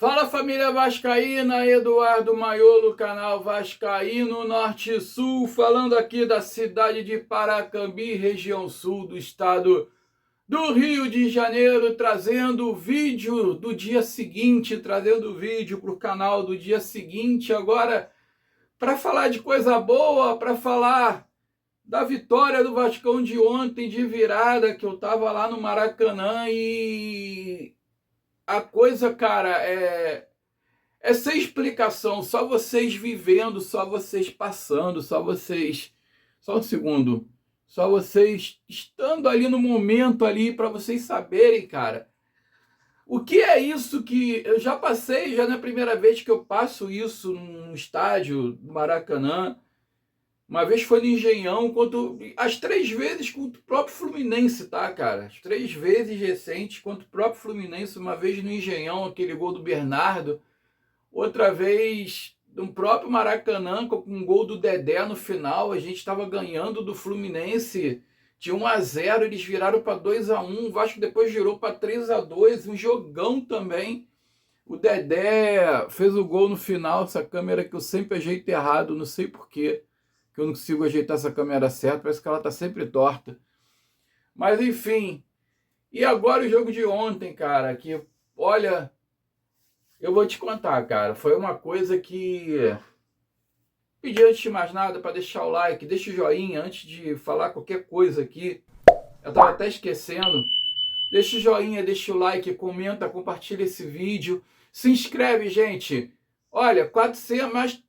Fala família vascaína, Eduardo Maiolo, canal Vascaíno Norte e Sul, falando aqui da cidade de Paracambi, região sul do estado do Rio de Janeiro, trazendo o vídeo do dia seguinte, trazendo o vídeo para o canal do dia seguinte, agora para falar de coisa boa, para falar da vitória do Vascão de ontem, de virada, que eu tava lá no Maracanã e a coisa, cara, é sem explicação, só vocês vivendo, só vocês passando, só vocês. Só um segundo. Só vocês estando ali no momento ali para vocês saberem, cara. O que é isso que eu já passei, já na primeira vez que eu passo isso num estádio do Maracanã. Uma vez foi no Engenhão, as 3 vezes contra o próprio Fluminense, tá, cara? As 3 vezes recentes contra o próprio Fluminense, uma vez no Engenhão, aquele gol do Bernardo. Outra vez, no próprio Maracanã, com um gol do Dedé no final, a gente estava ganhando do Fluminense de 1-0, eles viraram para 2-1, o Vasco depois virou para 3-2, um jogão também. O Dedé fez o gol no final, essa câmera que eu sempre ajeito errado, não sei porquê, que eu não consigo ajeitar essa câmera certa, parece que ela está sempre torta. Mas enfim, e agora o jogo de ontem, cara, que olha... Eu vou te contar, cara, foi uma coisa que pedi antes de mais nada para deixar o like, deixa o joinha antes de falar qualquer coisa aqui. Eu tava até esquecendo. Deixa o joinha, deixa o like, comenta, compartilha esse vídeo. Se inscreve, gente. Olha, 400,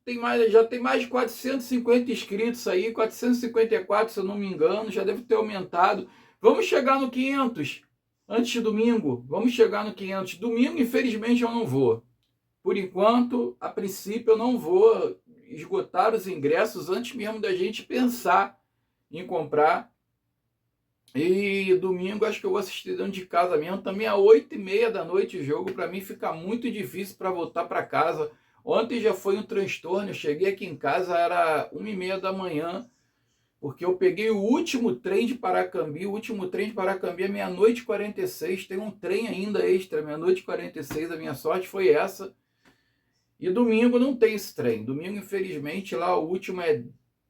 já tem mais de 450 inscritos aí, 454 se eu não me engano, já deve ter aumentado. Vamos chegar no 500 antes de domingo. Vamos chegar no 500. Domingo, infelizmente, eu não vou. Por enquanto, a princípio, eu não vou esgotar os ingressos antes mesmo da gente pensar em comprar. E domingo acho que eu vou assistir dentro de casa mesmo. Também às 8h30 da noite o jogo. Para mim fica muito difícil para voltar para casa. Ontem já foi um transtorno. Eu cheguei aqui em casa, era 1h30 da manhã. Porque eu peguei o último trem de Paracambi. O último trem de Paracambi é meia-noite e 46. Tem um trem ainda extra, meia-noite e 46. A minha sorte foi essa. E domingo não tem esse trem. Domingo, infelizmente, lá o último é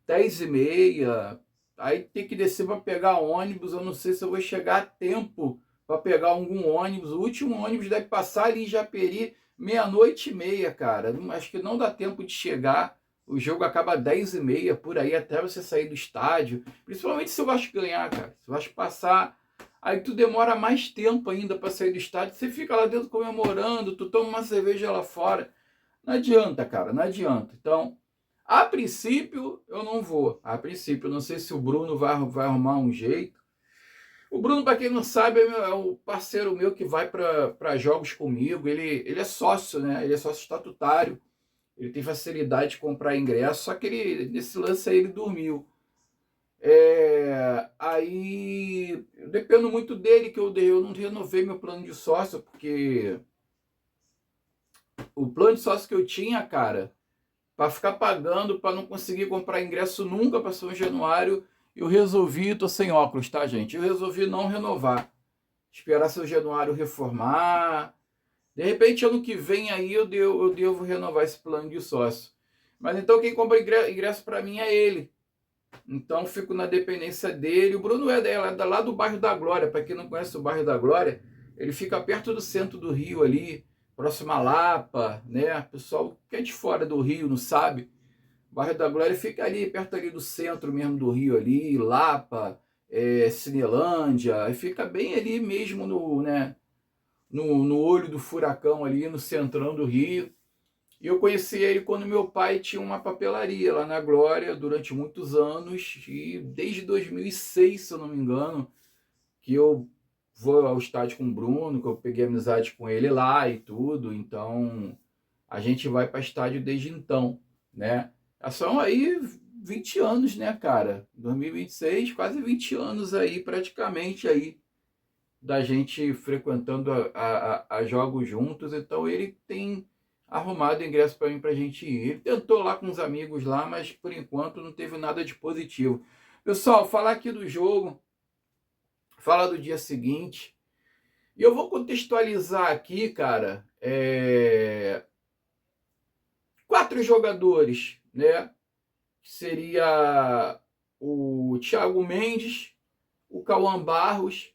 10h30. Aí tem que descer para pegar ônibus. Eu não sei se eu vou chegar a tempo para pegar algum ônibus. O último ônibus deve passar ali em Japeri, meia-noite e meia, cara. Acho que não dá tempo de chegar. O jogo acaba 10h30, por aí, até você sair do estádio. Principalmente se o Vasco ganhar, cara. Se o Vasco passar, aí tu demora mais tempo ainda para sair do estádio. Você fica lá dentro comemorando, tu toma uma cerveja lá fora. Não adianta, cara, não adianta. Então, a princípio, eu não vou. A princípio, eu não sei se o Bruno vai arrumar um jeito. O Bruno, para quem não sabe, é o parceiro meu que vai para jogos comigo. Ele é sócio, né? Ele é sócio estatutário. Ele tem facilidade de comprar ingresso, só que nesse lance aí ele dormiu. Aí, eu dependo muito dele, que eu não renovei meu plano de sócio, porque... O plano de sócio que eu tinha, cara, para ficar pagando, para não conseguir comprar ingresso nunca para São Januário, eu resolvi, tô sem óculos, tá, gente? Eu resolvi não renovar. Esperar São Januário reformar. De repente, ano que vem aí eu devo renovar esse plano de sócio. Mas então quem compra ingresso para mim é ele. Então fico na dependência dele. O Bruno é lá do bairro da Glória. Para quem não conhece o bairro da Glória, ele fica perto do centro do Rio ali, próximo à Lapa, né? O pessoal que é de fora do Rio não sabe. O bairro da Glória fica ali, perto ali do centro mesmo do Rio ali, Lapa, Cinelândia, e fica bem ali mesmo no olho do furacão ali, no centrão do Rio. E eu conheci ele quando meu pai tinha uma papelaria lá na Glória durante muitos anos, e desde 2006, se eu não me engano, que eu vou ao estádio com o Bruno, que eu peguei amizade com ele lá e tudo, então a gente vai para estádio desde então, né? São aí 20 anos, né, cara? 2026, quase 20 anos aí, praticamente aí, da gente frequentando a jogos juntos, então ele tem arrumado ingresso para mim para a gente ir. Ele tentou lá com os amigos lá, mas por enquanto não teve nada de positivo. Pessoal, falar aqui do jogo, falar do dia seguinte. E eu vou contextualizar aqui, cara, 4 jogadores, né? Que seria o Thiago Mendes, o Cauã Barros,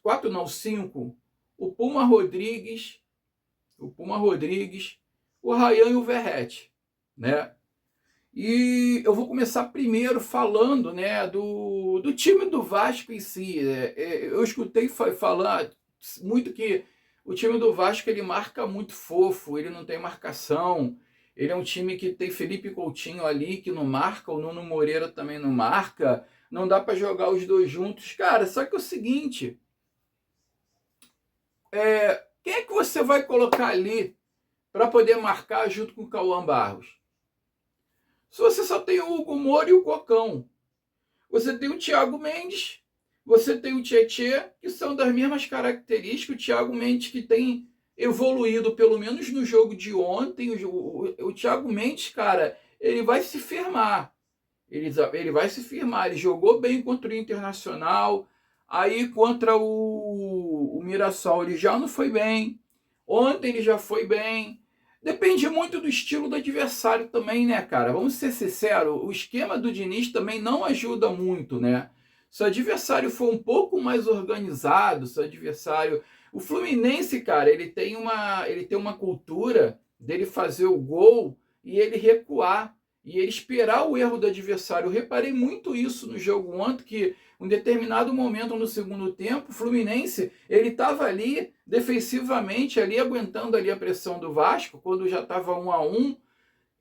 4 não, 5, o Puma Rodrigues, o Ryan e o Verratti, né? E eu vou começar primeiro falando, né, do time do Vasco em si. Eu escutei falar muito que o time do Vasco ele marca muito fofo, ele não tem marcação. Ele é um time que tem Felipe Coutinho ali que não marca, o Nuno Moreira também não marca. Não dá para jogar os dois juntos. Cara, só que é o seguinte, quem é que você vai colocar ali para poder marcar junto com o Cauã Barros? Se você só tem o Hugo Moura e o Cocão, você tem o Thiago Mendes, você tem o Tietê, que são das mesmas características. O Thiago Mendes que tem evoluído, pelo menos no jogo de ontem. O Thiago Mendes, cara, ele vai se firmar. Ele vai se firmar. Ele jogou bem contra o Internacional. Aí contra o Mirassol ele já não foi bem. Ontem ele já foi bem. Depende muito do estilo do adversário também, né, cara? Vamos ser sinceros, o esquema do Diniz também não ajuda muito, né? Se o adversário for um pouco mais organizado, se o adversário... O Fluminense, cara, ele tem uma cultura dele fazer o gol e ele recuar, e ele esperar o erro do adversário. Eu reparei muito isso no jogo ontem, que em um determinado momento no segundo tempo, o Fluminense, ele estava ali defensivamente, ali aguentando ali a pressão do Vasco, quando já estava 1-1,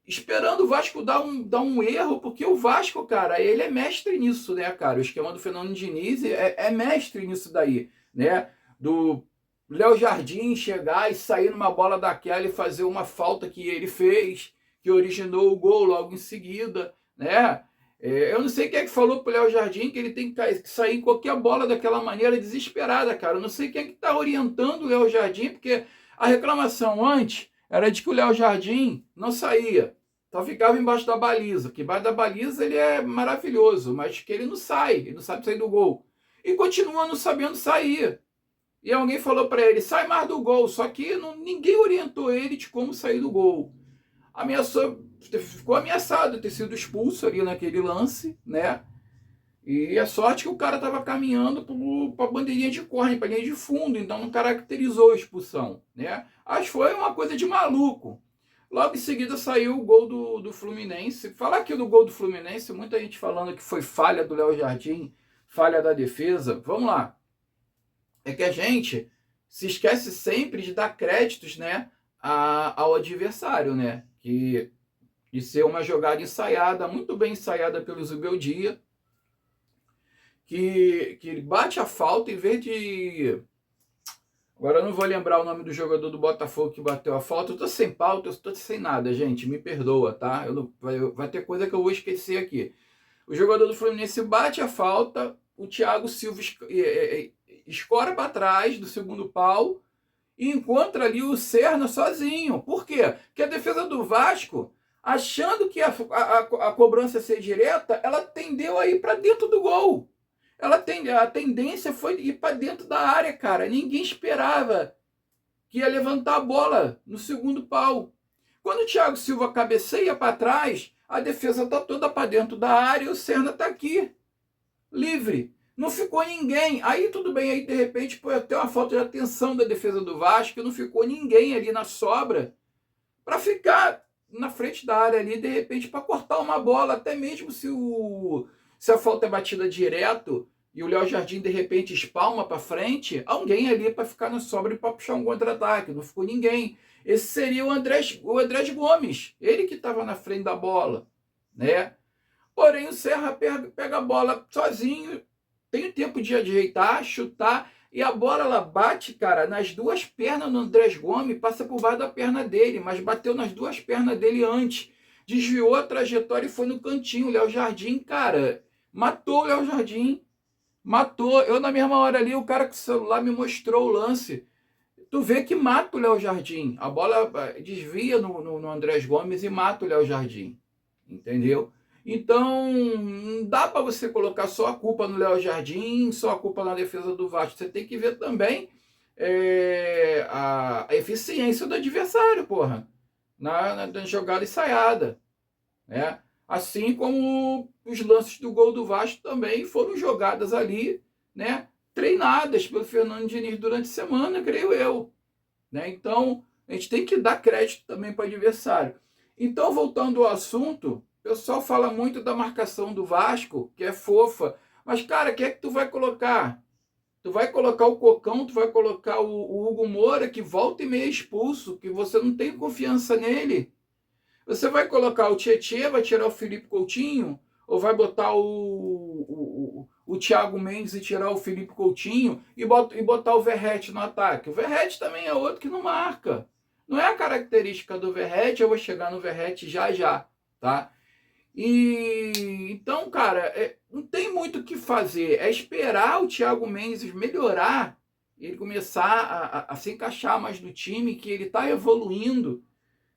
esperando o Vasco dar um erro, porque o Vasco, cara, ele é mestre nisso, né, cara? O esquema do Fernando Diniz é mestre nisso daí, né? Do Léo Jardim chegar e sair numa bola daquela e fazer uma falta que ele fez, que originou o gol logo em seguida, né? Eu não sei quem é que falou pro Léo Jardim que ele tem que sair em qualquer bola daquela maneira desesperada, cara. Eu não sei quem é que tá orientando o Léo Jardim, porque a reclamação antes era de que o Léo Jardim não saía, só ficava embaixo da baliza, que embaixo da baliza ele é maravilhoso, mas que ele não sabe sair do gol. E continua não sabendo sair. E alguém falou para ele, sai mais do gol, só que ninguém orientou ele de como sair do gol. Ficou ameaçado de ter sido expulso ali naquele lance, né? E a sorte que o cara estava caminhando para a bandeirinha de corner, para a linha de fundo, então não caracterizou a expulsão, né? Acho que foi uma coisa de maluco. Logo em seguida saiu o gol do Fluminense. Falar aqui do gol do Fluminense, muita gente falando que foi falha do Léo Jardim, falha da defesa. Vamos lá. É que a gente se esquece sempre de dar créditos, né, ao adversário, né? De ser uma jogada ensaiada, muito bem ensaiada pelo Zubeldia, que ele bate a falta em vez de... Agora eu não vou lembrar o nome do jogador do Botafogo que bateu a falta. Eu tô sem pauta, eu tô sem nada, gente. Me perdoa, tá? Vai ter coisa que eu vou esquecer aqui. O jogador do Fluminense bate a falta, o Thiago Silva escora para trás do segundo pau e encontra ali o Serna sozinho. Por quê? Porque a defesa do Vasco, achando que a cobrança ia ser direta, ela tendeu a ir para dentro do gol. A tendência foi ir para dentro da área, cara. Ninguém esperava que ia levantar a bola no segundo pau. Quando o Thiago Silva cabeceia para trás, a defesa está toda para dentro da área e o Serna está aqui, livre. Não ficou ninguém. Aí tudo bem, aí de repente foi até uma falta de atenção da defesa do Vasco, não ficou ninguém ali na sobra para ficar na frente da área ali, de repente, para cortar uma bola, até mesmo se a falta é batida direto e o Léo Jardim de repente espalma para frente, alguém ali para ficar na sobra e para puxar um contra-ataque. Não ficou ninguém. Esse seria o Andrés Gomes, ele que estava na frente da bola, né? Porém, o Serra pega a bola sozinho, tem o tempo de ajeitar, chutar, e a bola ela bate, cara, nas duas pernas do Andrés Gomes, passa por baixo da perna dele, mas bateu nas duas pernas dele antes. Desviou a trajetória e foi no cantinho. O Léo Jardim, cara, matou o Léo Jardim. Matou. Eu, na mesma hora ali, o cara com o celular me mostrou o lance. Tu vê que mata o Léo Jardim. A bola desvia no Andrés Gomes e mata o Léo Jardim. Entendeu? Então, não dá para você colocar só a culpa no Léo Jardim, só a culpa na defesa do Vasco. Você tem que ver também a eficiência do adversário, porra, na jogada ensaiada, né? Assim como os lances do gol do Vasco também foram jogadas ali, né? Treinadas pelo Fernando Diniz durante a semana, creio eu, né? Então, a gente tem que dar crédito também para o adversário. Então, voltando ao assunto, o pessoal fala muito da marcação do Vasco, que é fofa. Mas, cara, quem é que tu vai colocar? Tu vai colocar o Cocão, tu vai colocar o Hugo Moura, que volta e meia expulso, que você não tem confiança nele. Você vai colocar o Tietê, vai tirar o Felipe Coutinho? Ou vai botar o Thiago Mendes e tirar o Felipe Coutinho e botar o Verratti no ataque? O Verratti também é outro que não marca. Não é a característica do Verratti, eu vou chegar no Verratti já já, tá? E então, cara, não tem muito o que fazer. É esperar o Thiago Mendes melhorar, ele começar a se encaixar mais no time, que ele está evoluindo.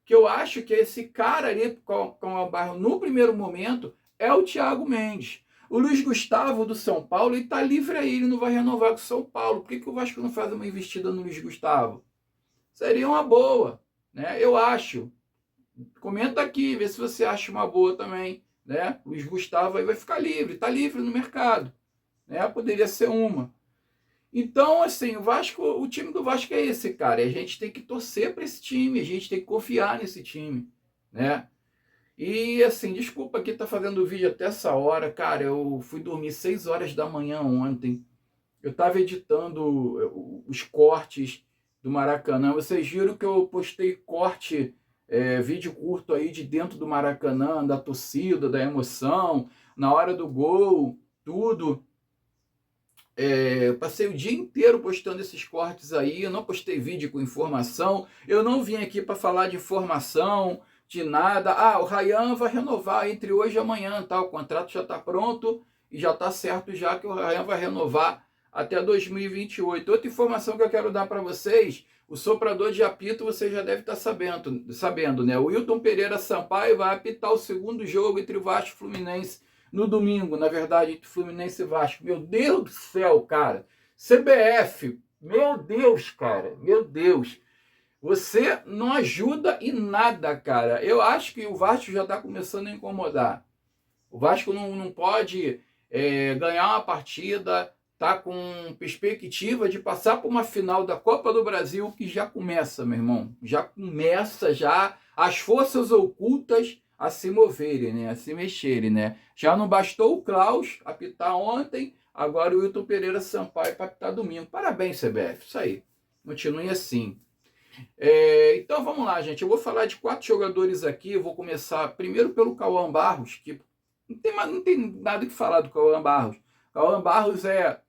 Que eu acho que esse cara ali com o Barro no primeiro momento é o Thiago Mendes. O Luiz Gustavo do São Paulo, ele está livre aí, ele não vai renovar com o São Paulo. Por que o Vasco não faz uma investida no Luiz Gustavo? Seria uma boa, né? Eu acho. Comenta aqui, vê se você acha uma boa também, né? O Luiz Gustavo aí vai ficar livre, está livre no mercado, né? Poderia ser uma. Então, assim, o time do Vasco é esse, cara. E a gente tem que torcer para esse time, a gente tem que confiar nesse time, né? E, assim, desculpa aqui estar fazendo o vídeo até essa hora, cara. Eu fui dormir 6 horas da manhã ontem. Eu estava editando os cortes do Maracanã. Vocês viram que eu postei corte, vídeo curto aí de dentro do Maracanã, da torcida, da emoção, na hora do gol, tudo. Eu passei o dia inteiro postando esses cortes aí, eu não postei vídeo com informação, eu não vim aqui para falar de informação, de nada. O Ryan vai renovar entre hoje e amanhã, tá? O contrato já está pronto e já está certo já que o Ryan vai renovar até 2028. Outra informação que eu quero dar para vocês, o soprador de apito você já deve estar sabendo, né? O Wilton Pereira Sampaio vai apitar o segundo jogo entre o Vasco e o Fluminense no domingo, na verdade, entre Fluminense e Vasco. Meu Deus do céu, cara. CBF, meu Deus, cara, meu Deus. Você não ajuda em nada, cara. Eu acho que o Vasco já está começando a incomodar. O Vasco não pode ganhar uma partida, tá com perspectiva de passar por uma final da Copa do Brasil, que já começa, meu irmão. Já começa já as forças ocultas a se moverem, né? A se mexerem, né? Já não bastou o Klaus apitar ontem, agora o Wilton Pereira Sampaio para apitar domingo. Parabéns, CBF, isso aí. Continue assim. Então vamos lá, gente. Eu vou falar de 4 jogadores aqui. Eu vou começar primeiro pelo Cauã Barros, que não tem nada que falar do Cauã Barros. Cauã Barros é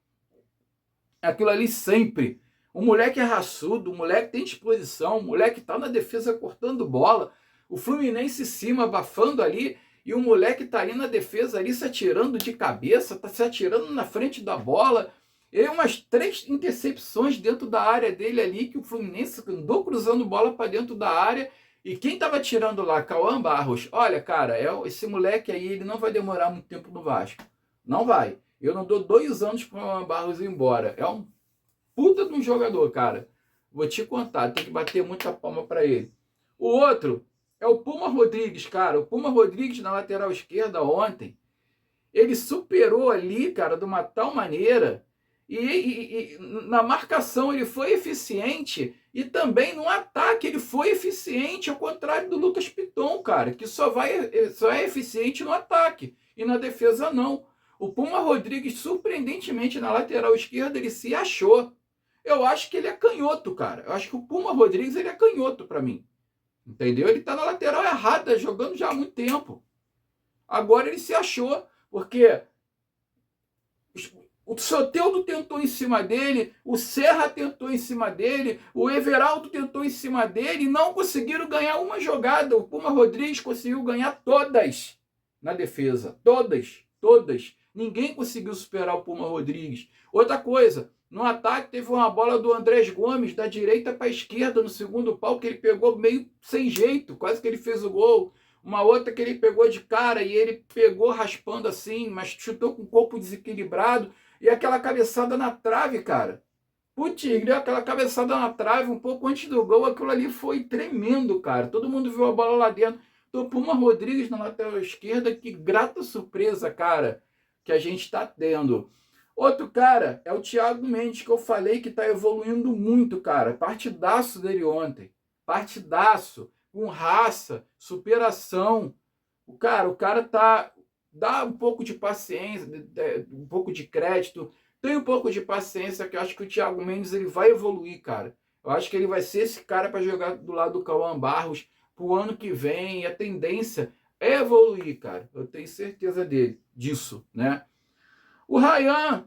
aquilo ali sempre. O moleque é raçudo, o moleque tem disposição, o moleque tá na defesa cortando bola. O Fluminense em cima, abafando ali, e o moleque tá ali na defesa, ali se atirando de cabeça, tá se atirando na frente da bola. E umas 3 intercepções dentro da área dele ali, que o Fluminense andou cruzando bola para dentro da área. E quem tava tirando lá? Cauã Barros. Olha, cara, esse moleque aí, ele não vai demorar muito tempo no Vasco. Não vai. Eu não dou 2 anos para o Cauã Barros ir embora. É um puta de um jogador, cara. Vou te contar, tem que bater muita palma para ele. O outro é o Puma Rodrigues, cara. O Puma Rodrigues na lateral esquerda ontem, ele superou ali, cara, de uma tal maneira, e na marcação ele foi eficiente, e também no ataque ele foi eficiente, ao contrário do Lucas Piton, cara, que só é eficiente no ataque, e na defesa não. O Puma Rodrigues, surpreendentemente, na lateral esquerda, ele se achou. Eu acho que ele é canhoto, cara. Eu acho que o Puma Rodrigues, ele é canhoto para mim. Entendeu? Ele tá na lateral errada, jogando já há muito tempo. Agora ele se achou, porque o Soteldo tentou em cima dele, o Serra tentou em cima dele, o Everaldo tentou em cima dele e não conseguiram ganhar uma jogada. O Puma Rodrigues conseguiu ganhar todas na defesa. Todas. Ninguém conseguiu superar o Puma Rodrigues. Outra coisa, no ataque teve uma bola do Andrés Gomes da direita para a esquerda no segundo pau, que ele pegou meio sem jeito, quase que ele fez o gol. Uma outra que ele pegou de cara e ele pegou raspando assim, mas chutou com o corpo desequilibrado e aquela cabeçada na trave, cara. O Tigre, aquela cabeçada na trave um pouco antes do gol, aquilo ali foi tremendo, cara. Todo mundo viu a bola lá dentro. Então, Puma Rodrigues na lateral esquerda, que grata surpresa, cara, que a gente está tendo. Outro cara é o Thiago Mendes, que eu falei que está evoluindo muito, cara. Partidaço dele ontem. Partidaço, com raça, superação. O cara tá... Dá um pouco de paciência, um pouco de crédito. Tem um pouco de paciência, que eu acho que o Thiago Mendes ele vai evoluir, cara. Eu acho que ele vai ser esse cara para jogar do lado do Cauã Barros pro ano que vem. E a tendência é evoluir, cara. Eu tenho certeza disso, né? O Ryan,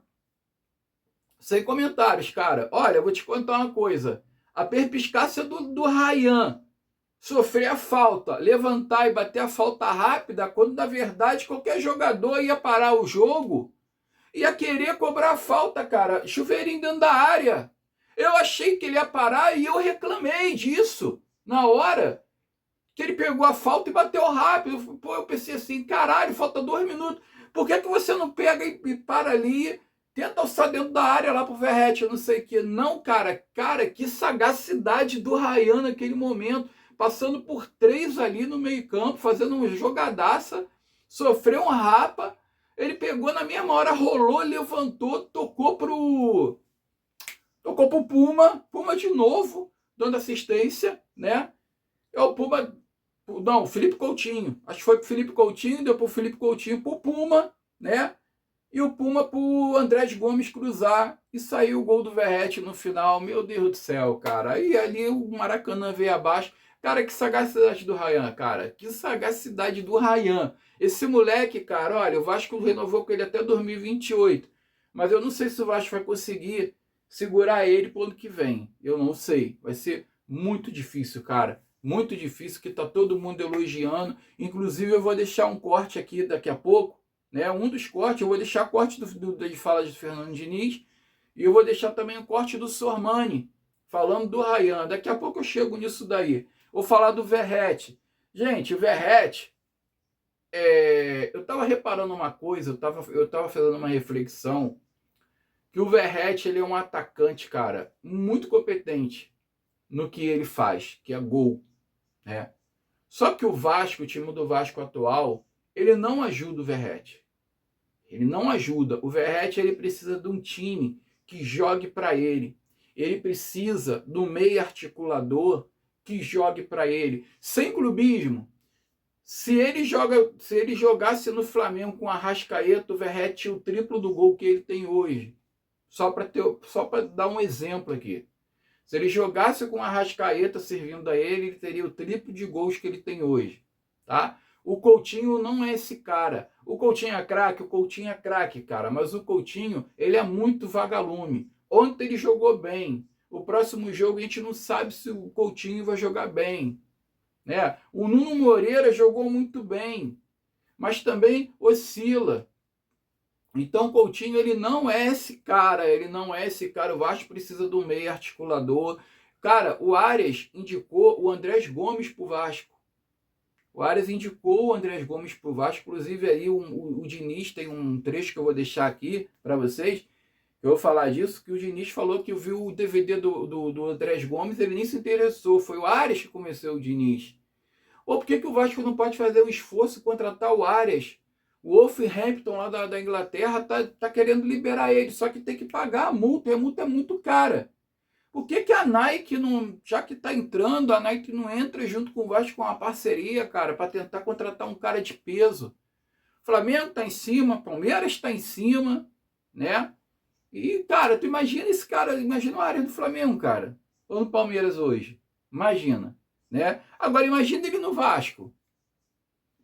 sem comentários, cara. Olha, eu vou te contar uma coisa. A perspicácia do Ryan sofrer a falta, levantar e bater a falta rápida, quando na verdade qualquer jogador ia parar o jogo, ia querer cobrar a falta, cara. Chuveirinho dentro da área. Eu achei que ele ia parar e eu reclamei disso na hora que ele pegou a falta e bateu rápido. Pô, eu pensei assim, caralho, falta 2 minutos. Por que você não pega e para ali, tenta alçar dentro da área lá pro Verratti, eu não sei o que. Não, cara, que sagacidade do Ryan naquele momento, passando por 3 ali no meio campo, fazendo uma jogadaça, sofreu um rapa, ele pegou na mesma hora, rolou, levantou, tocou pro Puma de novo, dando assistência, né? É o Puma... Não, o Felipe Coutinho. Acho que foi pro Felipe Coutinho, deu pro Felipe Coutinho pro Puma, né? E o Puma pro Andrés Gomes cruzar e saiu o gol do Verratti no final. Meu Deus do céu, cara. Aí ali o Maracanã veio abaixo. Cara, que sagacidade do Ryan, cara. Que sagacidade do Ryan. Esse moleque, cara, olha, o Vasco renovou com ele até 2028. Mas eu não sei se o Vasco vai conseguir segurar ele pro ano que vem. Eu não sei. Vai ser muito difícil, cara. Muito difícil, que tá todo mundo elogiando. Inclusive eu vou deixar um corte aqui daqui a pouco, né? Um dos cortes, eu vou deixar corte de fala de Fernando Diniz, e eu vou deixar também o corte do Sormani, falando do Ryan. Daqui a pouco eu chego nisso daí. Vou falar do Verratti. Gente, o Verratti, eu tava reparando uma coisa, eu tava fazendo uma reflexão, que o Verratti, ele é um atacante, cara, muito competente no que ele faz, que é gol, né? Só que o Vasco, o time do Vasco atual, ele não ajuda o Verratti. Ele não ajuda. O Verratti, ele precisa de um time que jogue para ele. Ele precisa do meio articulador que jogue para ele, sem clubismo. Se ele jogasse no Flamengo com a Arrascaeta, o Verratti tinha o triplo do gol que ele tem hoje. Só para dar um exemplo aqui. Se ele jogasse com a Arrascaeta servindo a ele teria o triplo de gols que ele tem hoje, tá? O Coutinho não é esse cara. O Coutinho é craque, cara, mas o Coutinho, ele é muito vagalume. Ontem ele jogou bem. O próximo jogo a gente não sabe se o Coutinho vai jogar bem, né? O Nuno Moreira jogou muito bem, mas também oscila. Então o Coutinho, ele não é esse cara, o Vasco precisa do meio articulador. Cara, o Arias indicou o Andrés Gomes pro Vasco. O Arias indicou o Andrés Gomes pro Vasco, inclusive aí o Diniz tem um trecho que eu vou deixar aqui para vocês, eu vou falar disso, que o Diniz falou que viu o DVD do Andrés Gomes, ele nem se interessou, foi o Arias que convenceu o Diniz. Ou por que o Vasco não pode fazer um esforço e contratar o Arias? O Wolverhampton lá da Inglaterra tá querendo liberar ele, só que tem que pagar a multa, e a multa é muito cara. Por que a Nike, não, já que está entrando, a Nike não entra junto com o Vasco com uma parceria, cara, para tentar contratar um cara de peso? O Flamengo está em cima, Palmeiras está em cima, né? E, cara, tu imagina esse cara, imagina a área do Flamengo, cara, ou no Palmeiras hoje. Imagina, né? Agora imagina ele no Vasco.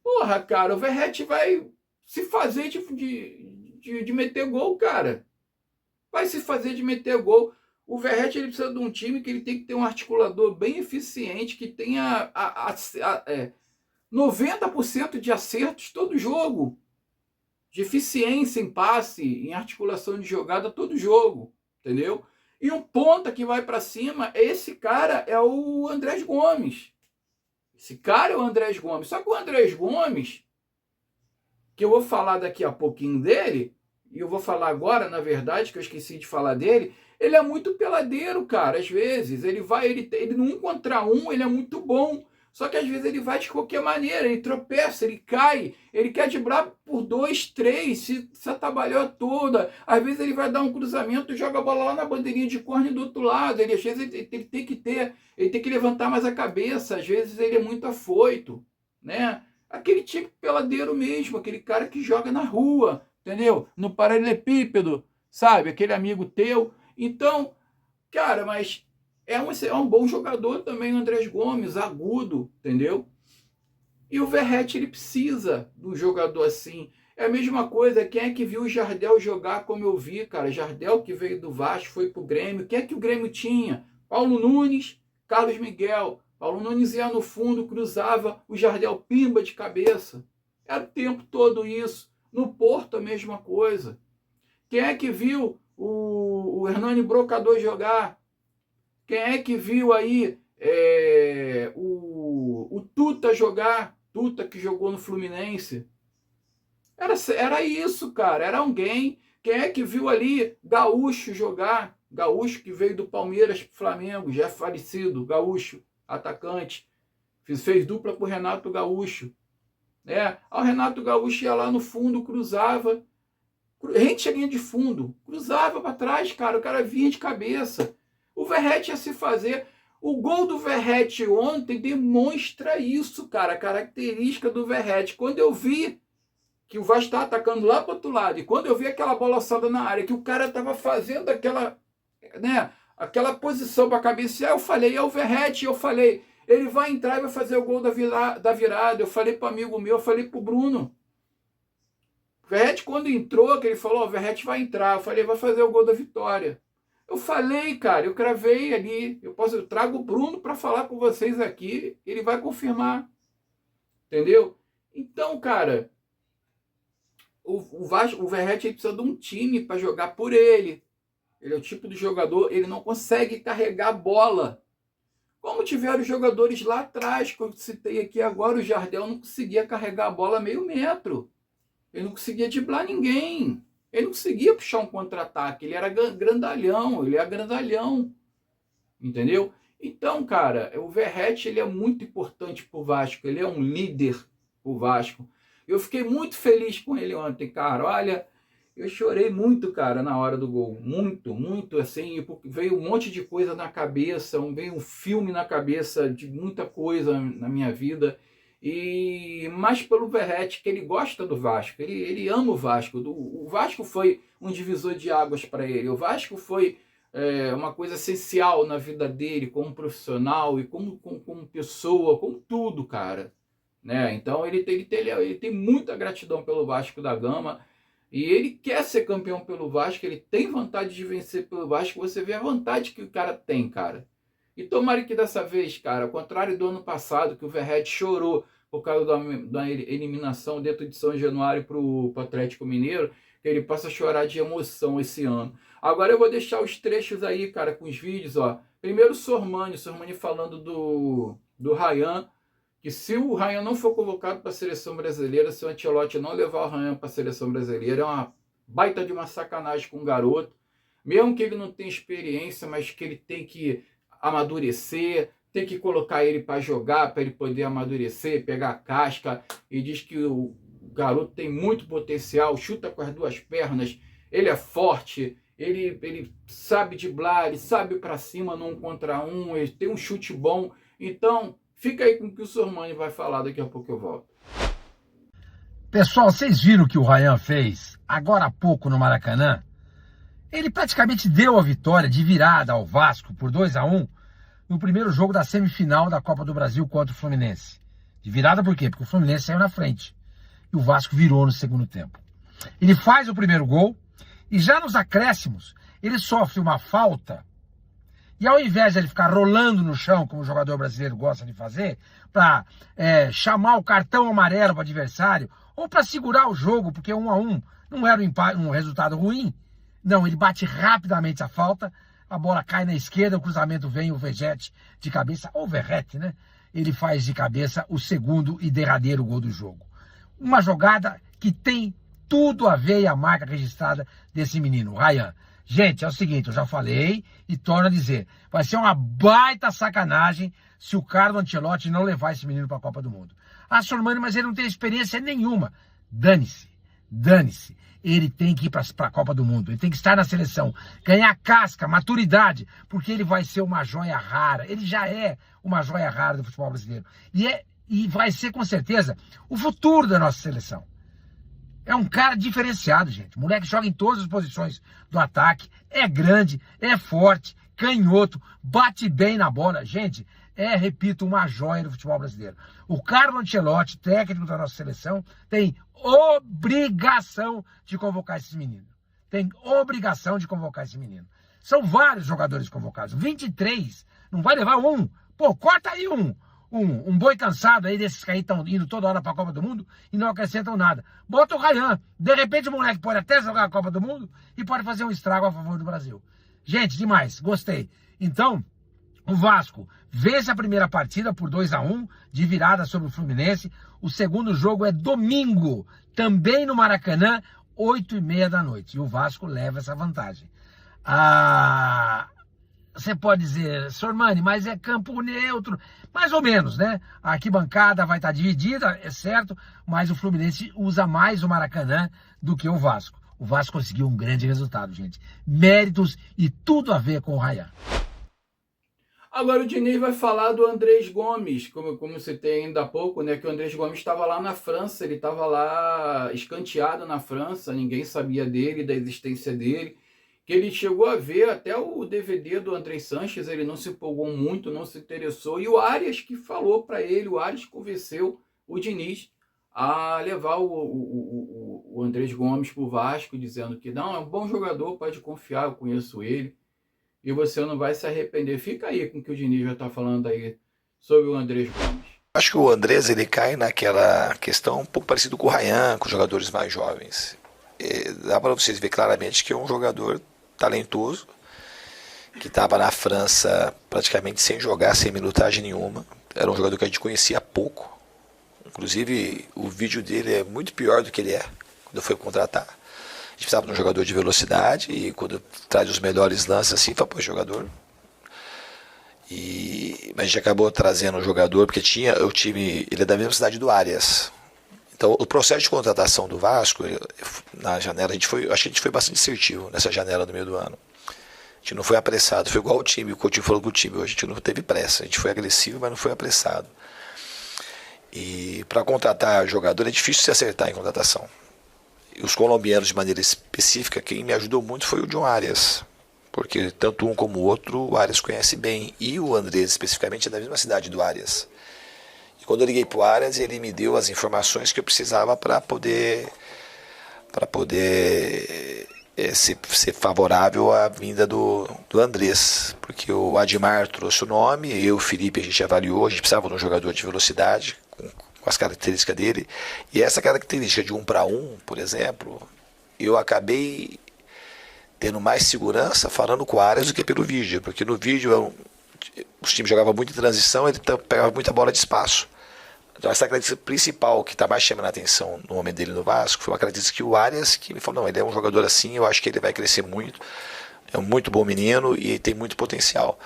Porra, cara, o Verratti vai se fazer de meter gol, cara. Vai se fazer de meter gol. O Verratti, ele precisa de um time que ele tem que ter um articulador bem eficiente, que tenha 90% de acertos todo jogo. De eficiência em passe, em articulação de jogada todo jogo. Entendeu? E um ponta que vai para cima, esse cara é o Andrés Gomes. Esse cara é o Andrés Gomes. Só que o Andrés Gomes, que eu vou falar daqui a pouquinho dele, e eu vou falar agora, na verdade, que eu esqueci de falar dele, ele é muito peladeiro, cara, às vezes. Ele no 1 contra 1, ele é muito bom. Só que às vezes ele vai de qualquer maneira, ele tropeça, ele cai, ele quer driblar por 2, 3, se atabalhou toda. Às vezes ele vai dar um cruzamento, joga a bola lá na bandeirinha de córner do outro lado. Às vezes ele tem que levantar mais a cabeça, às vezes ele é muito afoito, né? Aquele tipo peladeiro mesmo, aquele cara que joga na rua, entendeu? No paralelepípedo, sabe? Aquele amigo teu. Então, cara, mas é um bom jogador também o Andrés Gomes, agudo, entendeu? E o Verratti, ele precisa de um jogador assim. É a mesma coisa, quem é que viu o Jardel jogar como eu vi, cara? Jardel que veio do Vasco, foi pro Grêmio. Quem é que o Grêmio tinha? Paulo Nunes, Carlos Miguel. Paulo Nunes ia no fundo, cruzava, o Jardel pimba de cabeça. Era o tempo todo isso. No Porto, a mesma coisa. Quem é que viu o Hernani Brocador jogar? Quem é que viu aí o Tuta jogar? Tuta que jogou no Fluminense. Era isso, cara. Era alguém. Quem é que viu ali Gaúcho jogar? Gaúcho que veio do Palmeiras pro Flamengo, já é falecido, Gaúcho, atacante. Fez dupla com o Renato Gaúcho. O Renato Gaúcho ia lá no fundo, cruzava. Rente a linha de fundo. Cruzava para trás, cara. O cara vinha de cabeça. O Verratti ia se fazer. O gol do Verratti ontem demonstra isso, cara. A característica do Verratti. Quando eu vi que o Vasco estava atacando lá para o outro lado, e quando eu vi aquela bola alçada na área, que o cara estava fazendo aquela posição para cabecear, eu falei, é o Verratti. Eu falei, ele vai entrar e vai fazer o gol da virada. Eu falei para amigo meu, eu falei para o Bruno. O Verratti, quando entrou, que ele falou, o Verratti vai entrar. Eu falei, vai fazer o gol da vitória. Eu falei, cara, eu cravei ali. Eu trago o Bruno para falar com vocês aqui, ele vai confirmar. Entendeu? Então, cara, o Verratti precisa de um time para jogar por ele. Ele é o tipo de jogador, ele não consegue carregar a bola. Como tiveram jogadores lá atrás, que eu citei aqui agora, o Jardel não conseguia carregar a bola meio metro. Ele não conseguia driblar ninguém. Ele não conseguia puxar um contra-ataque. Ele era grandalhão. Ele é grandalhão. Entendeu? Então, cara, o Verratti, ele é muito importante pro Vasco. Ele é um líder pro Vasco. Eu fiquei muito feliz com ele ontem, cara. Olha, eu chorei muito, cara, na hora do gol. Muito, muito, assim. Veio um monte de coisa na cabeça. Veio um filme na cabeça de muita coisa na minha vida. E mais pelo Verratti, que ele gosta do Vasco, ele ama o Vasco. O Vasco foi um divisor de águas para ele. O Vasco foi uma coisa essencial na vida dele, como profissional e como pessoa, como tudo, cara. Né? Então ele tem muita gratidão pelo Vasco da Gama e ele quer ser campeão pelo Vasco, ele tem vontade de vencer pelo Vasco. Você vê a vontade que o cara tem, cara. E tomara que dessa vez, cara, ao contrário do ano passado, que o Verratti chorou por causa da eliminação dentro de São Januário para o Atlético Mineiro, que ele possa chorar de emoção esse ano. Agora eu vou deixar os trechos aí, cara, com os vídeos, ó. Primeiro o Sormani falando do Ryan, que se o Ryan não for convocado para a seleção brasileira, se o Ancelotti não levar o Ryan para a seleção brasileira, é uma baita de uma sacanagem com o garoto. Mesmo que ele não tenha experiência, mas que ele tem que amadurecer, tem que colocar ele para jogar, para ele poder amadurecer, pegar a casca. E diz que o garoto tem muito potencial, chuta com as duas pernas, ele é forte, ele sabe driblar, ele sabe para cima no 1 contra 1, ele tem um chute bom. Então, fica aí com o que o Sormani vai falar, daqui a pouco eu volto. Pessoal, vocês viram o que o Ryan fez agora há pouco no Maracanã? Ele praticamente deu a vitória de virada ao Vasco por 2-1 no primeiro jogo da semifinal da Copa do Brasil contra o Fluminense. De virada por quê? Porque o Fluminense saiu na frente e o Vasco virou no segundo tempo. Ele faz o primeiro gol e já nos acréscimos ele sofre uma falta e ao invés de ele ficar rolando no chão, como o jogador brasileiro gosta de fazer, para chamar o cartão amarelo para o adversário ou para segurar o jogo, porque 1-1 não era um resultado ruim. Não, ele bate rapidamente a falta, a bola cai na esquerda, o cruzamento vem, o Verratti de cabeça, ou Verratti, né? ele faz de cabeça o segundo e derradeiro gol do jogo. Uma jogada que tem tudo a ver e a marca registrada desse menino, Ryan. Gente, é o seguinte, eu já falei e torno a dizer, vai ser uma baita sacanagem se o Carlo Ancelotti não levar esse menino para a Copa do Mundo. Ah, Sormani, mas ele não tem experiência nenhuma. Dane-se, dane-se. Ele tem que ir para a Copa do Mundo, ele tem que estar na seleção, ganhar casca, maturidade, porque ele vai ser uma joia rara, ele já é uma joia rara do futebol brasileiro. E vai ser, com certeza, o futuro da nossa seleção. É um cara diferenciado, gente. O moleque joga em todas as posições do ataque, é grande, é forte, canhoto, bate bem na bola. Gente, repito, uma joia do futebol brasileiro. O Carlo Ancelotti, técnico da nossa seleção, tem obrigação de convocar esses meninos. Tem obrigação de convocar esse menino. São vários jogadores convocados. 23, não vai levar um. Pô, corta aí um boi cansado aí desses que aí estão indo toda hora para a Copa do Mundo e não acrescentam nada. Bota o Ryan. De repente o moleque pode até jogar a Copa do Mundo e pode fazer um estrago a favor do Brasil. Gente, demais. Gostei. Então, o Vasco vence a primeira partida por 2-1, de virada sobre o Fluminense. O segundo jogo é domingo, também no Maracanã, 8h30 da noite. E o Vasco leva essa vantagem. Você pode dizer, Sormani, mas é campo neutro. Mais ou menos, né? A arquibancada vai estar dividida, é certo, mas o Fluminense usa mais o Maracanã do que o Vasco. O Vasco conseguiu um grande resultado, gente. Méritos e tudo a ver com o Ryan. Agora o Diniz vai falar do Andrés Gomes, como você tem ainda há pouco, né? Que o Andrés Gomes estava lá na França, ele estava lá escanteado na França, ninguém sabia dele, da existência dele. Que ele chegou a ver até o DVD do André Sanches, ele não se empolgou muito, não se interessou, e o Arias que falou para ele, o Arias convenceu o Diniz a levar o Andrés Gomes para o Vasco, dizendo que não, é um bom jogador, pode confiar, eu conheço ele, e você não vai se arrepender. Fica aí com o que o Diniz já está falando aí sobre o Andrés Gomes. Acho que o Andrés, ele cai naquela questão um pouco parecido com o Ryan, com os jogadores mais jovens. Dá para vocês ver claramente que é um jogador talentoso, que estava na França praticamente sem jogar, sem minutagem nenhuma. Era um jogador que a gente conhecia pouco. Inclusive, o vídeo dele é muito pior do que ele é quando foi contratar. A gente precisava de um jogador de velocidade e quando traz os melhores lances assim, fala, pô, jogador. Mas a gente acabou trazendo um jogador porque tinha o time, ele é da mesma cidade do Arias. Então, o processo de contratação do Vasco, na janela, acho que a gente foi bastante assertivo nessa janela do meio do ano. A gente não foi apressado, foi igual o time, o Coutinho falou com o time, a gente não teve pressa, a gente foi agressivo, mas não foi apressado. E para contratar jogador é difícil se acertar em contratação. E os colombianos, de maneira específica, quem me ajudou muito foi o John Arias, porque tanto um como o outro, o Arias conhece bem, e o Andrés, especificamente, é da mesma cidade do Arias. E quando eu liguei para o Arias, ele me deu as informações que eu precisava para poder ser favorável à vinda do Andrés, porque o Admar trouxe o nome, eu e o Felipe a gente avaliou, a gente precisava de um jogador de velocidade, com as características dele, e essa característica de 1 para 1, por exemplo, eu acabei tendo mais segurança falando com o Arias do que pelo vídeo, porque no vídeo os times jogavam muito em transição, ele pegava muita bola de espaço. Então essa característica principal que está mais chamando a atenção no momento dele no Vasco foi uma característica que o Arias, que me falou, não, ele é um jogador assim, eu acho que ele vai crescer muito, é um muito bom menino e tem muito potencial.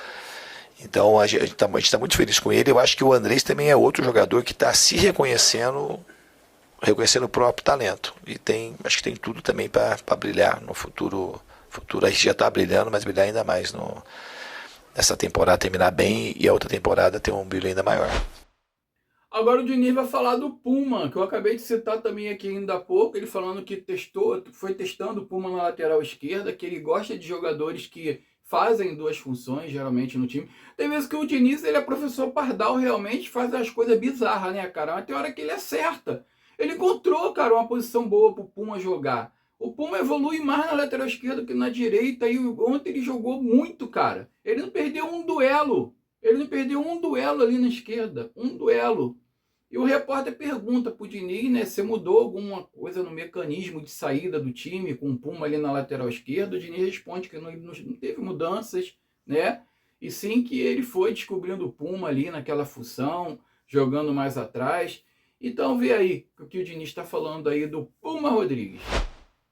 Então a gente está muito feliz com ele. Eu acho que o Andrés também é outro jogador que está se reconhecendo o próprio talento, e acho que tem tudo também para brilhar no futuro. A gente já está brilhando, mas brilhar ainda mais nessa temporada, terminar bem, e a outra temporada ter um brilho ainda maior. Agora o Diniz vai falar do Puma, que eu acabei de citar também aqui ainda há pouco, ele falando que foi testando o Puma na lateral esquerda, que ele gosta de jogadores que fazem duas funções, geralmente, no time. Tem vezes que o Diniz, ele é professor Pardal, realmente faz as coisas bizarras, né, cara? Mas tem hora que ele acerta. Ele encontrou, cara, uma posição boa pro Puma jogar. O Puma evolui mais na lateral esquerda que na direita, e ontem ele jogou muito, cara. Ele não perdeu um duelo. Ele não perdeu um duelo ali na esquerda. Um duelo. E o repórter pergunta pro Diniz, né, se mudou alguma coisa no mecanismo de saída do time, com o Puma ali na lateral esquerda. O Diniz responde que não teve mudanças, né? e sim que ele foi descobrindo o Puma ali naquela função, jogando mais atrás. Então vê aí o que o Diniz está falando aí do Puma Rodrigues.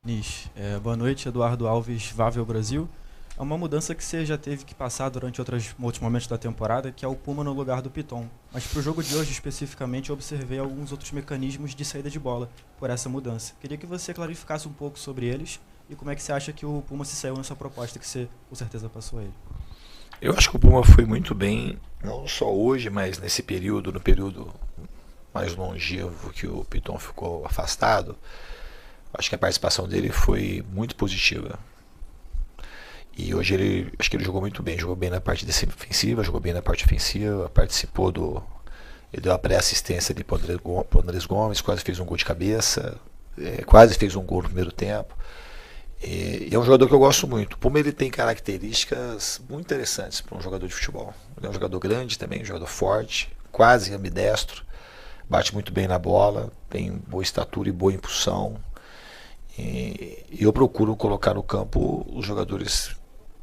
Diniz, boa noite, Eduardo Alves, Vável Brasil. É uma mudança que você já teve que passar durante outros momentos da temporada, que é o Puma no lugar do Piton. Mas para o jogo de hoje, especificamente, eu observei alguns outros mecanismos de saída de bola por essa mudança. Queria que você clarificasse um pouco sobre eles e como é que você acha que o Puma se saiu nessa proposta que você, com certeza, passou a ele. Eu acho que o Puma foi muito bem, não só hoje, mas nesse período, no período mais longevo que o Piton ficou afastado. Acho que a participação dele foi muito positiva. E hoje acho que ele jogou muito bem, jogou bem na parte defensiva, jogou bem na parte ofensiva, participou ele deu a pré-assistência ali para o Andrés Gomes, quase fez um gol de cabeça, quase fez um gol no primeiro tempo. E é um jogador que eu gosto muito. O Puma ele tem características muito interessantes para um jogador de futebol. Ele é um jogador grande também, um jogador forte, quase ambidestro, bate muito bem na bola, tem boa estatura e boa impulsão. E eu procuro colocar no campo os jogadores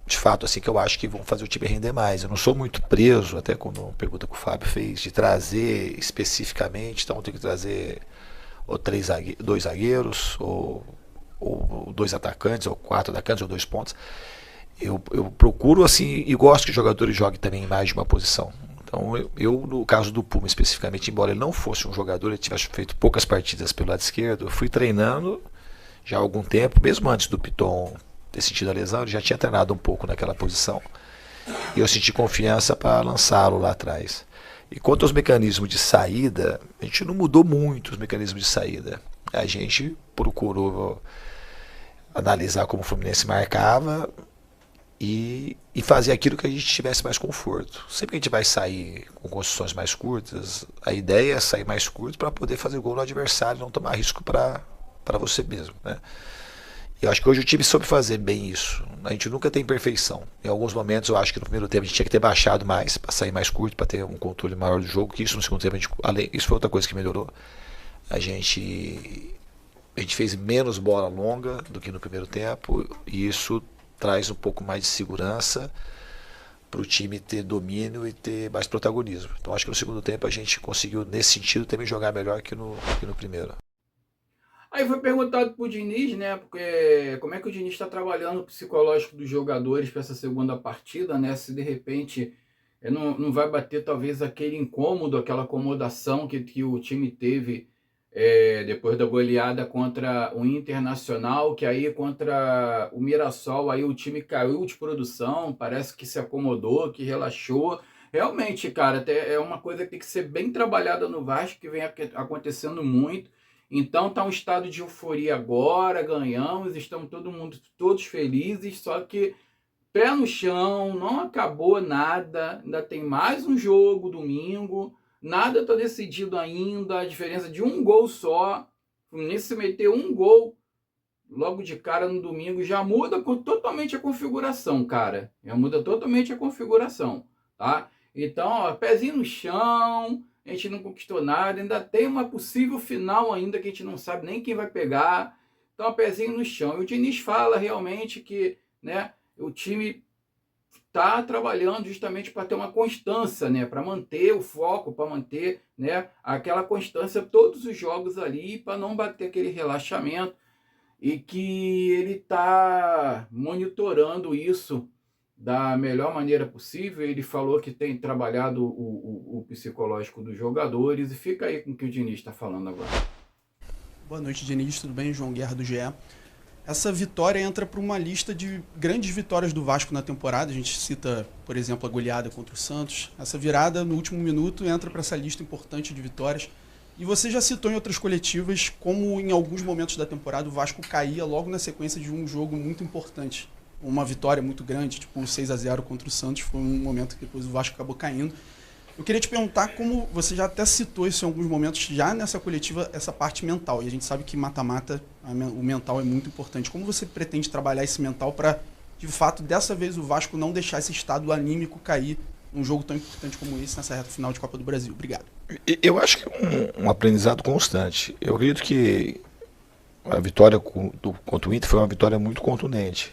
de fato assim que eu acho que vão fazer o time render mais. Eu não sou muito preso, até quando a pergunta que o Fábio fez, de trazer especificamente, então tem que trazer ou dois zagueiros, ou 2 atacantes, ou 4 atacantes, ou 2 pontas. Eu procuro assim, e gosto que os jogadores joguem também em mais de uma posição. Então eu no caso do Puma especificamente, embora ele não fosse um jogador, ele tivesse feito poucas partidas pelo lado esquerdo, eu fui treinando já há algum tempo, mesmo antes do Piton ter sentido a lesão, ele já tinha treinado um pouco naquela posição. E eu senti confiança para lançá-lo lá atrás. E quanto aos mecanismos de saída, a gente não mudou muito os mecanismos de saída. A gente procurou analisar como o Fluminense marcava e fazer aquilo que a gente tivesse mais conforto. Sempre que a gente vai sair com construções mais curtas, a ideia é sair mais curto para poder fazer gol no adversário, não tomar risco para você mesmo, né? Eu acho que hoje o time soube fazer bem isso. A gente nunca tem perfeição. Em alguns momentos eu acho que no primeiro tempo a gente tinha que ter baixado mais, para sair mais curto, para ter um controle maior do jogo, que isso no segundo tempo, isso foi outra coisa que melhorou. A gente fez menos bola longa do que no primeiro tempo, e isso traz um pouco mais de segurança para o time ter domínio e ter mais protagonismo. Então acho que no segundo tempo a gente conseguiu, nesse sentido, também jogar melhor que no primeiro. Aí foi perguntado pro Diniz, né, porque como é que o Diniz está trabalhando o psicológico dos jogadores para essa segunda partida, né, se de repente não vai bater talvez aquele incômodo, aquela acomodação que o time teve depois da goleada contra o Internacional, que aí contra o Mirassol, aí o time caiu de produção, parece que se acomodou, que relaxou. Realmente, cara, até é uma coisa que tem que ser bem trabalhada no Vasco, que vem acontecendo muito. Então tá um estado de euforia agora, ganhamos, estamos todos felizes, só que pé no chão, não acabou nada, ainda tem mais um jogo domingo, nada está decidido ainda, a diferença de um gol só, o Fluminense se meter um gol logo de cara no domingo já muda totalmente a configuração, cara, já muda totalmente a configuração, tá? Então, ó, pezinho no chão, a gente não conquistou nada, ainda tem uma possível final ainda que a gente não sabe nem quem vai pegar, então pezinho no chão. E o Diniz fala realmente que, né, o time está trabalhando justamente para ter uma constância, né, para manter o foco, para manter, né, aquela constância todos os jogos ali, para não bater aquele relaxamento, e que ele está monitorando isso da melhor maneira possível. Ele falou que tem trabalhado o psicológico dos jogadores, e fica aí com o que o Diniz está falando agora. Boa noite, Diniz, tudo bem? João Guerra do GE. Essa vitória entra para uma lista de grandes vitórias do Vasco na temporada. A gente cita, por exemplo, a goleada contra o Santos. Essa virada no último minuto entra para essa lista importante de vitórias. E você já citou em outras coletivas como em alguns momentos da temporada o Vasco caía logo na sequência de um jogo muito importante. Uma vitória muito grande, tipo o 6-0 contra o Santos, foi um momento que depois o Vasco acabou caindo. Eu queria te perguntar como você já até citou isso em alguns momentos, já nessa coletiva, essa parte mental. E a gente sabe que mata-mata, o mental é muito importante. Como você pretende trabalhar esse mental para, de fato, dessa vez o Vasco não deixar esse estado anímico cair num jogo tão importante como esse nessa reta final de Copa do Brasil? Obrigado. Eu acho que é um aprendizado constante. Eu acredito que a vitória contra o Inter foi uma vitória muito contundente.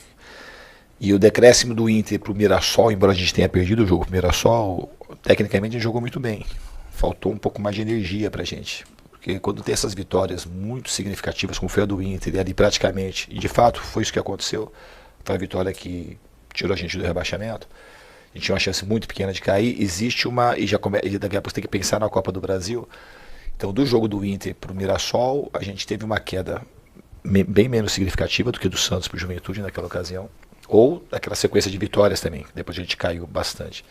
E o decréscimo do Inter para o Mirassol, embora a gente tenha perdido o jogo pro Mirassol, tecnicamente a gente jogou muito bem. Faltou um pouco mais de energia pra gente. Porque quando tem essas vitórias muito significativas, como foi a do Inter, e ali praticamente, e de fato foi isso que aconteceu, foi a vitória que tirou a gente do rebaixamento, a gente tinha uma chance muito pequena de cair, existe uma, e daqui a pouco você tem que pensar na Copa do Brasil. Então do jogo do Inter pro Mirassol, a gente teve uma queda bem menos significativa do que do Santos pro Juventude naquela ocasião. Ou daquela sequência de vitórias também, depois a gente caiu bastante.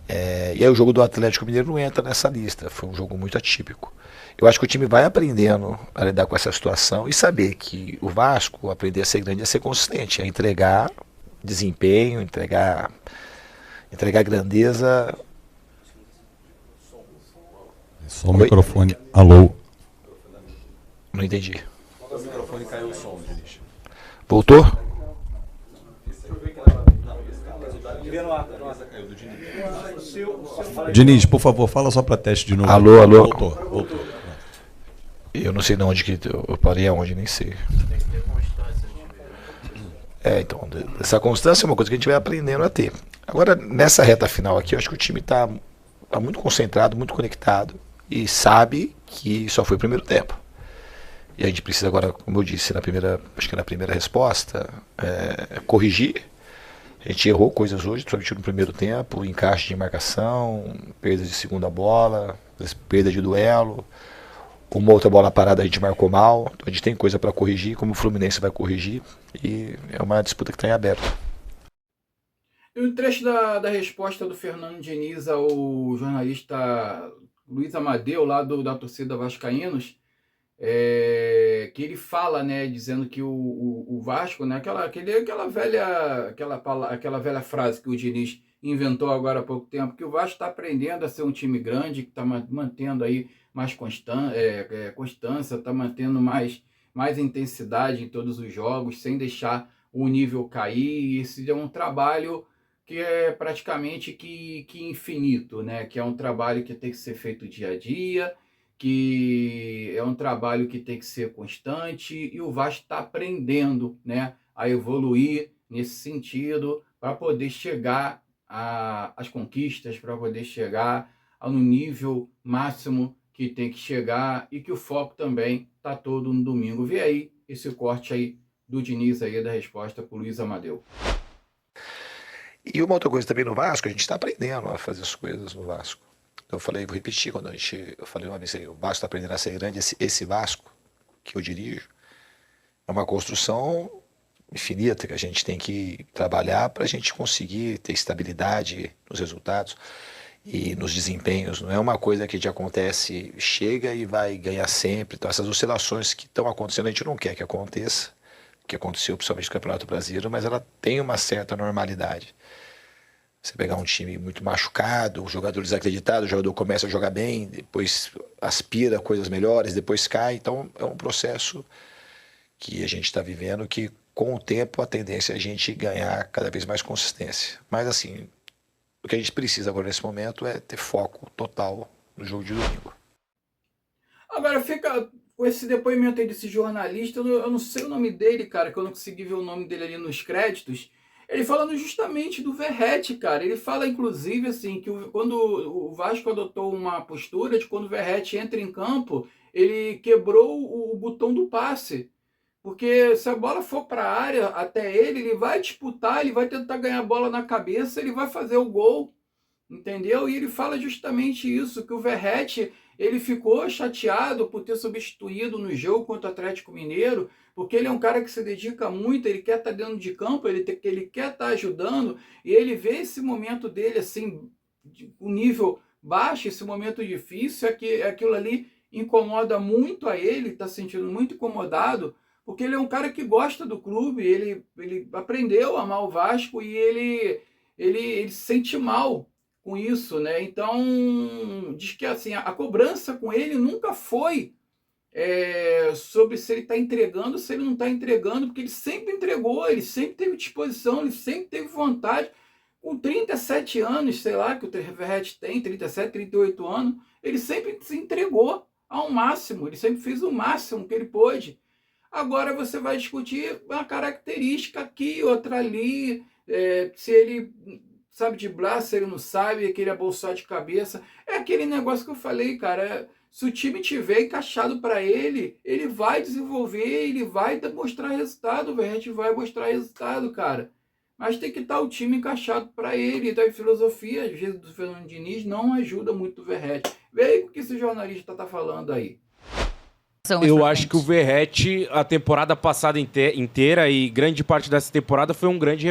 E aí o jogo do Atlético Mineiro não entra nessa lista, foi um jogo muito atípico. Eu acho que o time vai aprendendo a lidar com essa situação e saber que o Vasco, aprender a ser grande, é ser consistente, é entregar desempenho, entregar grandeza. Só o microfone. Alô? Não entendi. O microfone caiu o som, Diniz. Voltou? Diniz, por favor, fala só para teste de novo. Alô, alô. Voltou. Eu não sei de onde que eu parei aonde, nem sei. Então, essa constância é uma coisa que a gente vai aprendendo a ter. Agora, nessa reta final aqui, eu acho que o time está muito concentrado, muito conectado e sabe que só foi o primeiro tempo. E a gente precisa agora, como eu disse acho que na primeira resposta, corrigir. A gente errou coisas hoje, principalmente no primeiro tempo, encaixe de marcação, perda de segunda bola, perda de duelo. Uma outra bola parada a gente marcou mal, então a gente tem coisa para corrigir, como o Fluminense vai corrigir, e é uma disputa que está em aberto. E o trecho da resposta do Fernando Diniz ao jornalista Luiz Amadeu, lá da torcida Vascaínos, que ele fala, né, dizendo que o Vasco, né, aquela velha frase que o Diniz inventou agora há pouco tempo, que o Vasco está aprendendo a ser um time grande, que está mantendo aí mais constância, está mantendo mais intensidade em todos os jogos, sem deixar o nível cair. E esse é um trabalho que é praticamente que infinito, né? Que é um trabalho que tem que ser feito dia a dia, que é um trabalho que tem que ser constante, e o Vasco está aprendendo, né, a evoluir nesse sentido para poder chegar às conquistas, para poder chegar no nível máximo que tem que chegar, e que o foco também está todo no domingo. Vê aí esse corte aí do Diniz aí da resposta para o Luiz Amadeu. E uma outra coisa também no Vasco, a gente está aprendendo a fazer as coisas no Vasco. Então eu falei, vou repetir, eu falei uma vez aí, o Vasco está aprendendo a ser grande, esse Vasco que eu dirijo é uma construção infinita que a gente tem que trabalhar para a gente conseguir ter estabilidade nos resultados e nos desempenhos. Não é uma coisa que acontece, chega e vai ganhar sempre. Então essas oscilações que estão acontecendo, a gente não quer que aconteça, que aconteceu principalmente no Campeonato Brasileiro, mas ela tem uma certa normalidade. Você pegar um time muito machucado, o jogador desacreditado, o jogador começa a jogar bem, depois aspira a coisas melhores, depois cai. Então é um processo que a gente está vivendo, que com o tempo a tendência é a gente ganhar cada vez mais consistência. Mas assim, o que a gente precisa agora nesse momento é ter foco total no jogo de domingo. Agora fica com esse depoimento aí desse jornalista, eu não sei o nome dele, cara, que eu não consegui ver o nome dele ali nos créditos. Ele falando justamente do Verratti, cara. Ele fala, inclusive, assim, que quando o Vasco adotou uma postura de quando o Verratti entra em campo, ele quebrou o botão do passe. Porque se a bola for para a área até ele vai disputar, ele vai tentar ganhar a bola na cabeça, ele vai fazer o gol, entendeu? E ele fala justamente isso, que o Verratti, ele ficou chateado por ter substituído no jogo contra o Atlético Mineiro, porque ele é um cara que se dedica muito, ele quer estar dentro de campo, ele quer estar ajudando, e ele vê esse momento dele, assim, um nível baixo, esse momento difícil, aquilo ali incomoda muito a ele, está se sentindo muito incomodado, porque ele é um cara que gosta do clube, ele aprendeu a amar o Vasco e ele se sente mal com isso, né? Então, diz que assim, a cobrança com ele nunca foi sobre se ele está entregando ou se ele não está entregando, porque ele sempre entregou, ele sempre teve disposição, ele sempre teve vontade. Com 37 anos, sei lá, que o Verratti tem, 37, 38 anos, ele sempre se entregou ao máximo, ele sempre fez o máximo que ele pôde. Agora você vai discutir uma característica aqui, outra ali, se ele sabe driblar, se ele não sabe, aquele bolsar de cabeça. É aquele negócio que eu falei, cara. Se o time tiver encaixado para ele, ele vai desenvolver, ele vai mostrar resultado, velho. A gente vai mostrar resultado, cara. Mas tem que estar o time encaixado para ele. Então a filosofia, às vezes, do Fernando Diniz não ajuda muito o Verratti. Vê aí o que esse jornalista tá falando aí. Eu acho que o Verratti, a temporada passada inteira e grande parte dessa temporada, foi um grande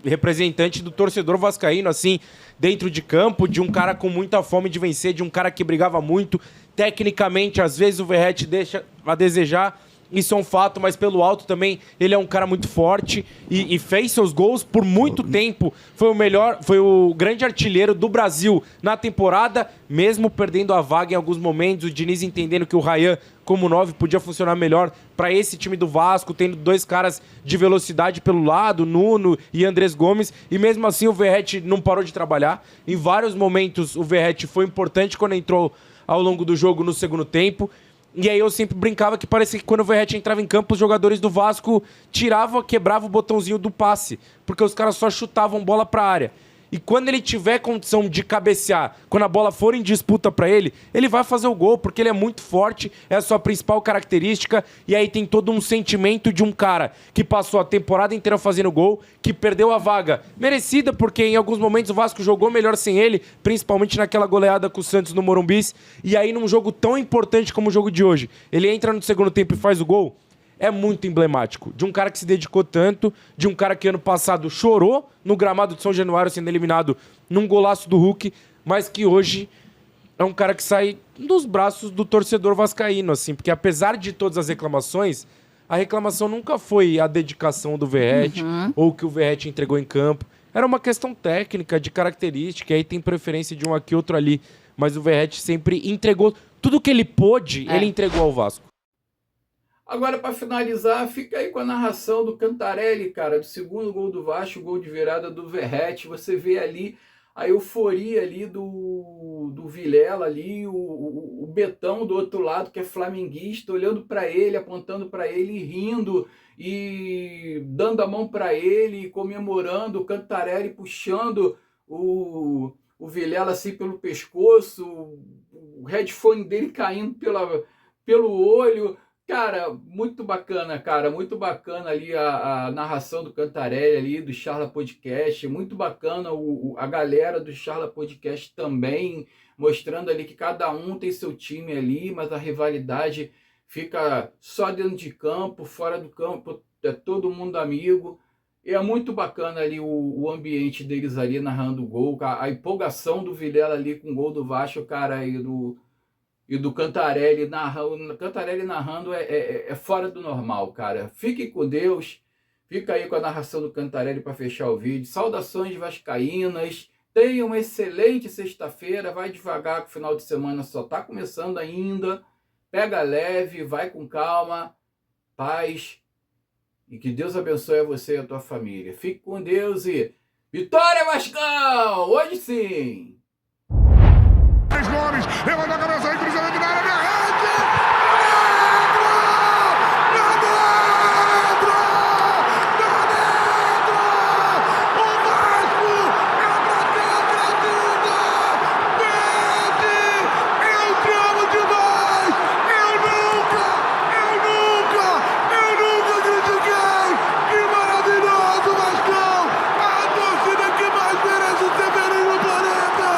representante do torcedor vascaíno, assim, dentro de campo, de um cara com muita fome de vencer, de um cara que brigava muito. Tecnicamente, às vezes o Verratti deixa a desejar, isso é um fato, mas pelo alto também ele é um cara muito forte e fez seus gols por muito tempo. Foi o grande artilheiro do Brasil na temporada, mesmo perdendo a vaga em alguns momentos. O Diniz entendendo que o Ryan, como 9, podia funcionar melhor para esse time do Vasco, tendo dois caras de velocidade pelo lado, Nuno e Andrés Gomes, e mesmo assim o Verratti não parou de trabalhar. Em vários momentos o Verratti foi importante quando entrou ao longo do jogo no segundo tempo. E aí eu sempre brincava que parecia que quando o Verratti entrava em campo, os jogadores do Vasco quebravam o botãozinho do passe, porque os caras só chutavam bola pra área. E quando ele tiver condição de cabecear, quando a bola for em disputa pra ele, ele vai fazer o gol, porque ele é muito forte, é a sua principal característica. E aí tem todo um sentimento de um cara que passou a temporada inteira fazendo gol, que perdeu a vaga merecida, porque em alguns momentos o Vasco jogou melhor sem ele, principalmente naquela goleada com o Santos no Morumbi. E aí num jogo tão importante como o jogo de hoje, ele entra no segundo tempo e faz o gol. É muito emblemático, de um cara que se dedicou tanto, de um cara que ano passado chorou no gramado de São Januário sendo eliminado num golaço do Hulk, mas que hoje é um cara que sai dos braços do torcedor vascaíno, assim, porque apesar de todas as reclamações, a reclamação nunca foi a dedicação do Verratti ou que o Verratti entregou em campo. Era uma questão técnica, de característica, e aí tem preferência de um aqui, outro ali, mas o Verratti sempre entregou tudo que ele pôde, ele entregou ao Vasco. Agora, para finalizar, fica aí com a narração do Cantarelli, cara, do segundo gol do Vasco, gol de virada do Verratti. Você vê ali a euforia ali do Vilela ali, o Betão do outro lado, que é flamenguista, olhando para ele, apontando para ele, rindo e dando a mão para ele, comemorando, o Cantarelli puxando o Vilela assim pelo pescoço, o headphone dele caindo pelo olho. Cara, muito bacana ali a narração do Cantarelli ali, do Charla Podcast, muito bacana a galera do Charla Podcast também, mostrando ali que cada um tem seu time ali, mas a rivalidade fica só dentro de campo, fora do campo, é todo mundo amigo, e é muito bacana ali o ambiente deles ali narrando o gol, a empolgação do Vilela ali com o gol do Vasco, cara, e do Cantarelli narrando é fora do normal, cara. Fique com Deus. Fica aí com a narração do Cantarelli para fechar o vídeo. Saudações vascaínas. Tenha uma excelente sexta-feira. Vai devagar, que o final de semana só está começando ainda. Pega leve, vai com calma. Paz. E que Deus abençoe a você e a tua família. Fique com Deus e vitória, Vascão! Hoje sim! Gomes, levanta a cabeça aí, cruzamento na área, minha rede! O Vasco é pra quem acredita! Entramos demais! Eu nunca critiquei! Que maravilhoso, Vascão! A torcida que mais merece ser feliz no planeta!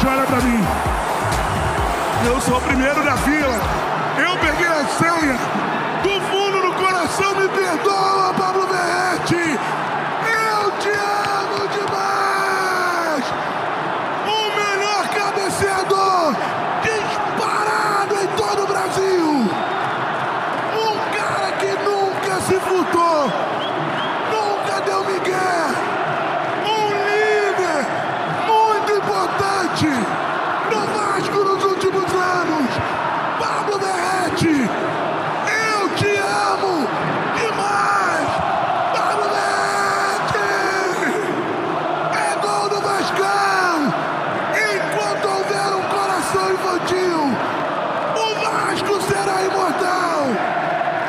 Olha pra mim, eu sou o primeiro da fila, eu peguei a senha do fundo do coração. coração me perdoa, Pablo Verratti. Eu te amo demais. O melhor cabeceador disparado em todo o Brasil. Um cara que nunca se furtou, nunca deu migué. Um líder muito importante no Vasco nos últimos anos. Pablo Verratti, eu te amo demais. Pablo Verratti, é gol do Vascão. Enquanto houver um coração infantil, o Vasco será imortal.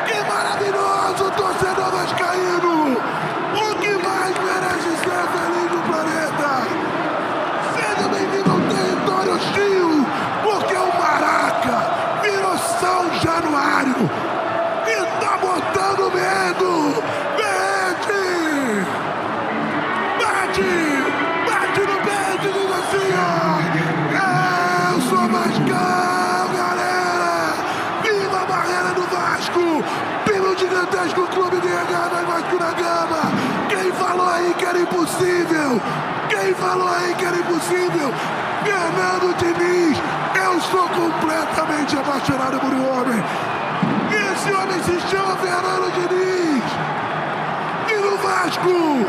Que maravilhoso, torcedor vascaíno. O que mais merece ser feliz no planeta. Seja bem-vindo ao território hostil, porque o Maraca virou São Januário e tá botando medo. Verratti, bate no peito e diz assim, ó: eu sou Vascão, galera. Viva a barreira do Vasco, pelo gigantesco clube de regatas Vasco da Gama. Quem falou aí que era impossível? Quem falou aí que era impossível? Fernando Diniz. Eu sou completamente apaixonado por um homem. Esse homem se chama Fernando Diniz. E no Vasco